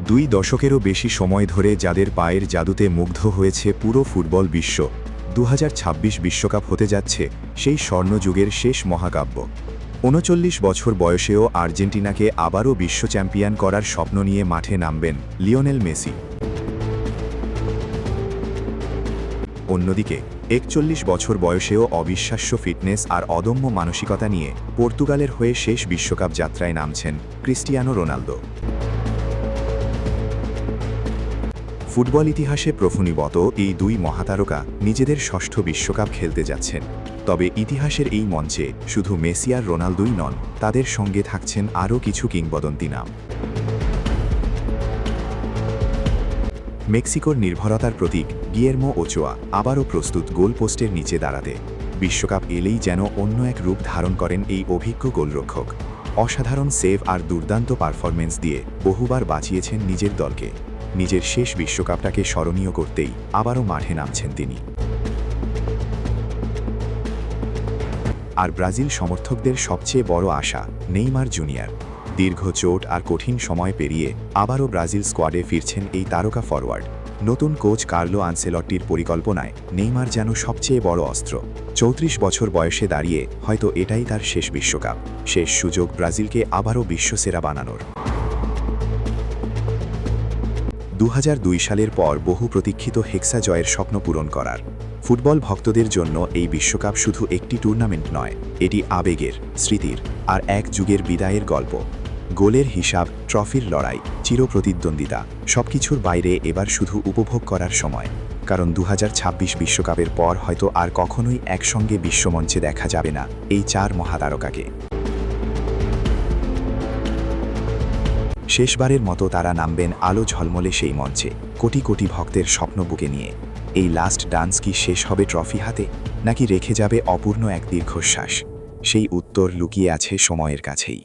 দুই দশকেরও বেশি সময় ধরে যাদের পায়ের জাদুতে মুগ্ধ হয়েছে পুরো ফুটবল বিশ্ব, 2026 বিশ্বকাপ হতে যাচ্ছে সেই স্বর্ণযুগের শেষ মহাকাব্য। ৩৯ বছর বয়সেও আর্জেন্টিনাকে আবারও বিশ্ব চ্যাম্পিয়ন করার স্বপ্ন নিয়ে মাঠে নামবেন লিওনেল মেসি। অন্যদিকে ৪১ বছর বয়সেও অবিশ্বাস্য ফিটনেস আর অদম্য মানসিকতা নিয়ে পর্তুগালের হয়ে শেষ বিশ্বকাপ যাত্রায় নামছেন ক্রিস্টিয়ানো রোনালদো। ফুটবল ইতিহাসে প্রফুনিবত এই দুই মহাতারকা নিজেদের ষষ্ঠ বিশ্বকাপ খেলতে যাচ্ছেন। তবে ইতিহাসের এই মঞ্চে শুধু মেসি আর রোনালদোই নন, তাদের সঙ্গে থাকছেন আরও কিছু কিংবদন্তি নাম। মেক্সিকোর নির্ভরতার প্রতীক গিয়ের্মো ওচোয়া আবারও প্রস্তুত গোলপোস্টের নিচে দাঁড়াতে। বিশ্বকাপ এলেই যেন অন্য এক রূপ ধারণ করেন এই অভিজ্ঞ গোলরক্ষক। অসাধারণ সেভ আর দুর্দান্ত পারফরমেন্স দিয়ে বহুবার বাঁচিয়েছেন নিজের দলকে। নিজের শেষ বিশ্বকাপটাকে স্মরণীয় করতেই আবারও মাঠে নামছেন তিনি। আর ব্রাজিল সমর্থকদের সবচেয়ে বড় আশা নেইমার জুনিয়র। দীর্ঘ চোট আর কঠিন সময় পেরিয়ে আবারও ব্রাজিল স্কোয়াডে ফিরছেন এই তারকা ফরওয়ার্ড। নতুন কোচ কার্লো আনসেলত্তির পরিকল্পনায় নেইমার যেন সবচেয়ে বড় অস্ত্র। ৩৪ বছর বয়সে দাঁড়িয়ে হয়তো এটাই তার শেষ বিশ্বকাপ, শেষ সুযোগ ব্রাজিলকে আবারও বিশ্বসেরা বানানোর। ২০০২ সালের পর বহু প্রতীক্ষিত হেক্সা জয়ের স্বপ্ন পূরণ করার। ফুটবল ভক্তদের জন্য এই বিশ্বকাপ শুধু একটি টুর্নামেন্ট নয়, এটি আবেগের, স্মৃতির আর এক যুগের বিদায়ের গল্প। গোলের হিসাব, ট্রফির লড়াই, চিরপ্রতিদ্বন্দ্বিতা সবকিছুর বাইরে এবার শুধু উপভোগ করার সময়। কারণ ২০২৬ বিশ্বকাপের পর হয়তো আর কখনোই একসঙ্গে বিশ্বমঞ্চে দেখা যাবে না এই চার মহাতারকাকে। শেষবারের মতো তারা নামবেন আলো ঝলমলে সেই মঞ্চে, কোটি কোটি ভক্তের স্বপ্ন বুকে নিয়ে। এই লাস্ট ডান্স কি শেষ হবে ট্রফি হাতে, নাকি রেখে যাবে অপূর্ণ এক দীর্ঘশ্বাস? সেই উত্তর লুকিয়ে আছে সময়ের কাছেই।